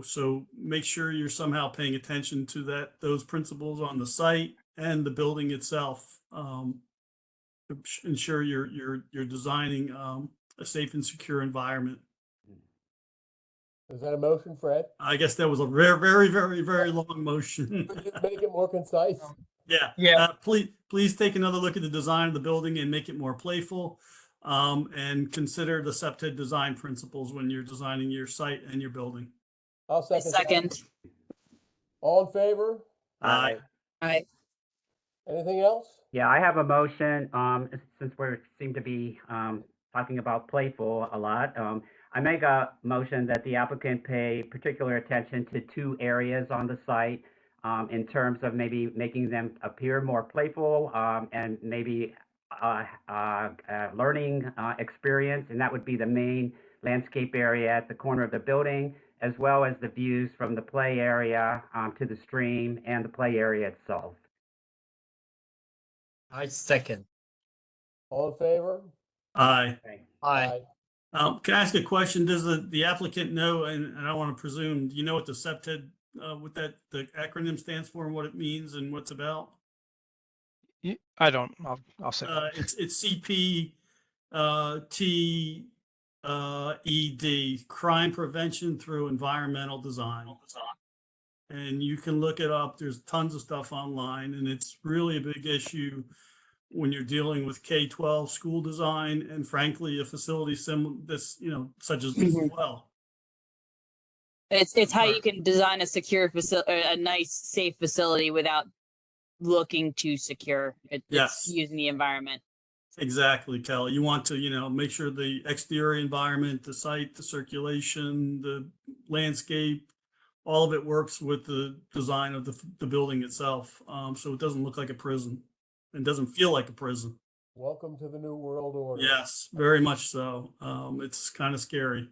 So make sure you're somehow paying attention to those principles on the site and the building itself. Ensure you're designing a safe and secure environment. Is that a motion, Fred? I guess that was a very, very, very, very long motion. Could you make it more concise? Yeah. Yeah. Please take another look at the design of the building and make it more playful. And consider the SEPTED design principles when you're designing your site and your building. I'll I second. second. All in favor? Aye. Aye. Anything else? Yeah, I have a motion, since we seem to be talking about playful a lot. I make a motion that the applicant pay particular attention to 2 areas on the site in terms of maybe making them appear more playful and maybe learning experience, and that would be the main landscape area at the corner of the building, as well as the views from the play area to the stream and the play area itself. I second. All in favor? Aye. Okay. Aye. Can I ask a question? Does the applicant know, and I don't want to presume, do you know what the SEPTED, what the acronym stands for and what it means and what's about? I don't. I'll say. It's CP ED, crime prevention through environmental design. And you can look it up. There's tons of stuff online, and it's really a big issue when you're dealing with K-12 school design, and frankly, a facility such as this as well. It's how you can design a secure facility, a nice, safe facility without looking too secure. Yes. It's using the environment. Exactly, Kelly. You want to, make sure the exterior environment, the site, the circulation, the landscape, all of it works with the design of the building itself. So it doesn't look like a prison and doesn't feel like a prison. Welcome to the new world order. Yes, very much so. It's kind of scary.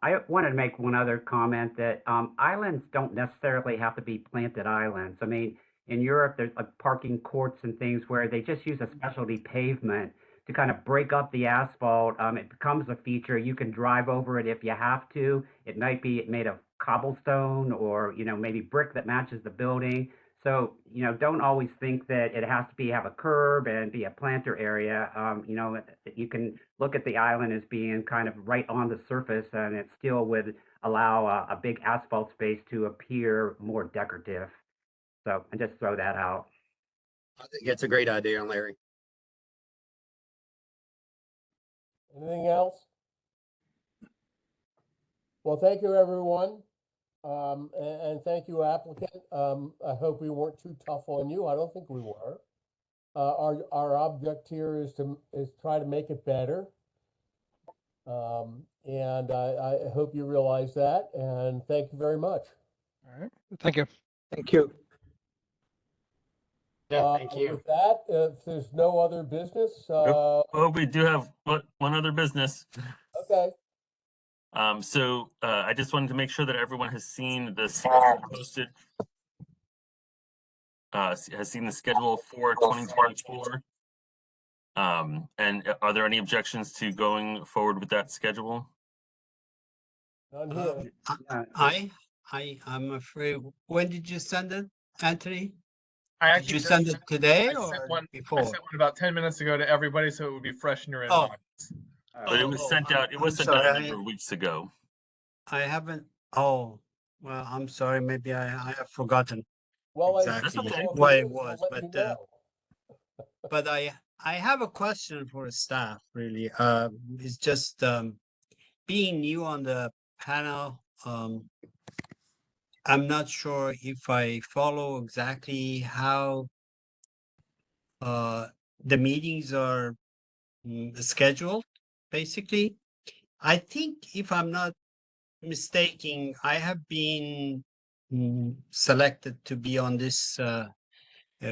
I wanted to make one other comment that islands don't necessarily have to be planted islands. I mean, in Europe, there's like parking courts and things where they just use a specialty pavement to kind of break up the asphalt. It becomes a feature. You can drive over it if you have to. It might be made of cobblestone or, maybe brick that matches the building. So, don't always think that it has to have a curb and be a planter area. You can look at the island as being kind of right on the surface, and it still would allow a big asphalt space to appear more decorative. So I just throw that out. I think it's a great idea, Larry. Anything else? Well, thank you, everyone. And thank you, applicant. I hope we weren't too tough on you. I don't think we were. Our object here is try to make it better. And I hope you realize that. And thank you very much. All right. Thank you. Thank you. Yeah, thank you. With that, if there's no other business, Oh, we do have one other business. okay. So I just wanted to make sure that everyone has seen the schedule posted, has seen the schedule for 2024. And are there any objections to going forward with that schedule? None here. I'm afraid. When did you send it, Anthony? I Did you send it today I or sent one before? about 10 minutes ago to everybody, so it would be fresh in your Oh. inbox. But it was sent out. It was sent out a number of weeks ago. I haven't. Oh, well, I'm sorry. Maybe I have forgotten Well, exactly That's okay. what it I'll was, let you but know. but I have a question for staff. Really, it's just being new on the panel. I'm not sure if I follow exactly how the meetings are scheduled. Basically, I think if I'm not mistaken, I have been selected to be on this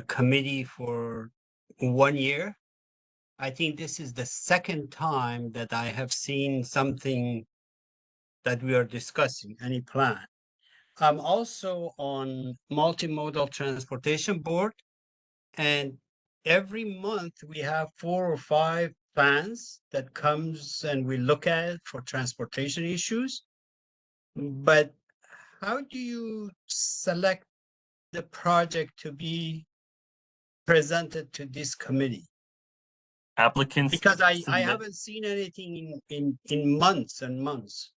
committee for 1 year. I think this is the second time that I have seen something that we are discussing, any plan. I'm also on multimodal transportation board, and every month we have 4 or 5 plans that comes and we look at it for transportation issues. But how do you select the project to be presented to this committee? Applicants. Because I submit- haven't seen anything in months and months.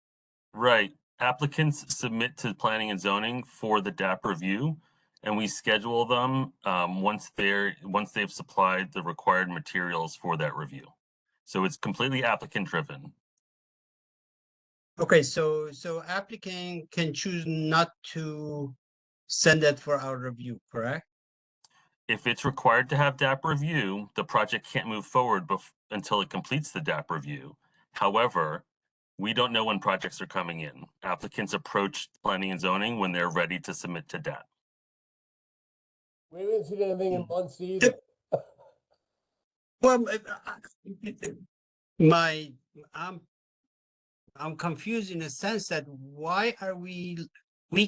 Right. Applicants submit to planning and zoning for the DAP review, and we schedule them once they've supplied the required materials for that review. So it's completely applicant driven. Okay, so applicant can choose not to send that for our review, correct? If it's required to have DAP review, the project can't move forward until it completes the DAP review. However, we don't know when projects are coming in. Applicants approach planning and zoning when they're ready to submit to DAP. We haven't seen anything in months either. Well, I'm confused in a sense that why are we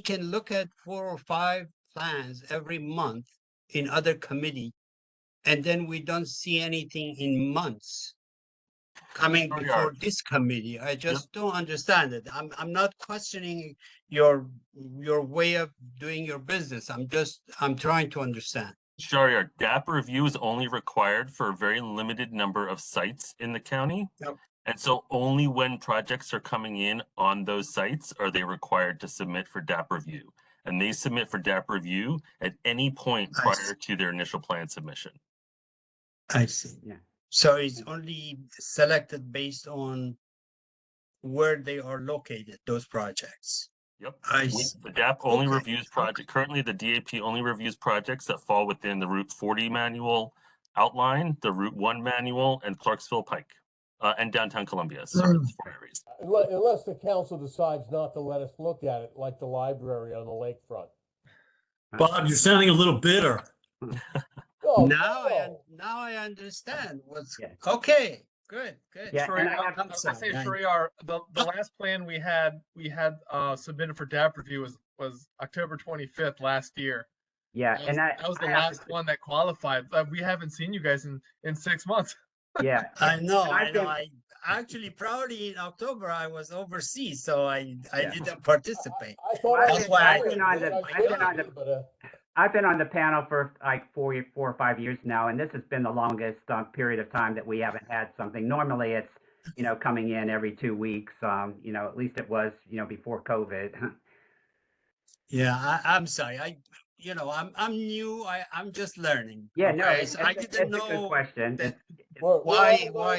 can look at 4 or 5 plans every month in other committee, and then we don't see anything in months coming Sure before are. this committee. I just don't understand it. I'm not questioning your way of doing your business. I'm trying to understand. Shariar, DAP review is only required for a very limited number of sites in the county. Yep. And so only when projects are coming in on those sites are they required to submit for DAP review. And they submit for DAP review at any point I prior see. to their initial plan submission. I see. Yeah. So it's only selected based on where they are located, those projects. Yep. I see. The DAP only Okay, reviews project. Currently, the DAP only reviews projects that fall within the Route 40 manual outline, the Route 1 manual, and Clarksville Pike, and downtown Columbia. Sorry, those 4 areas. Unless the council decides not to let us look at it, like the library on the lakefront. Bob, you're sounding a little bitter. Oh, Now no. I understand what's Yeah. okay. Good. Yeah, and I have- I was gonna say, Shariar, the last plan we had submitted for DAP review was October 25th last year. Yeah, That and was the I have last one that qualified. We haven't seen you guys in 6 months. Yeah, I know. And I I know. think- I actually probably in October I was overseas, so I Yeah. didn't participate. I thought Well, I That's was why tired, I've been on which the- I I've should been on be, the- but, I've been on the panel for like 4 or 5 years now, and this has been the longest period of time that we haven't had something. Normally, it's coming in every 2 weeks. At least it was before COVID. Yeah, I'm sorry. I'm new. I'm just learning. Yeah, no, okay? it's, So I it's, didn't it's a good know. question. that- why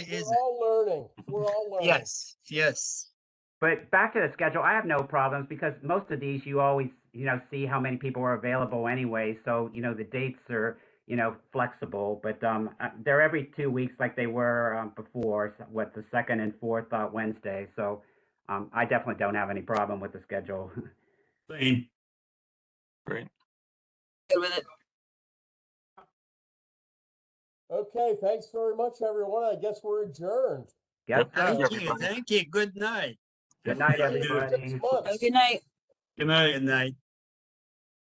is we're all learning. We're all learning. Yes. But back to the schedule, I have no problems because most of these you always, see how many people are available anyway. So, the dates are, flexible, but they're every 2 weeks like they were before, the second and fourth Wednesday. So I definitely don't have any problem with the schedule. Same. Great. Good with it. Okay, thanks very much, everyone. I guess we're adjourned. Yep. Yep. Thank you. everybody. Thank you. Good night. Good night, See you in everybody. 6 months. Have a good night. Good night. Good night.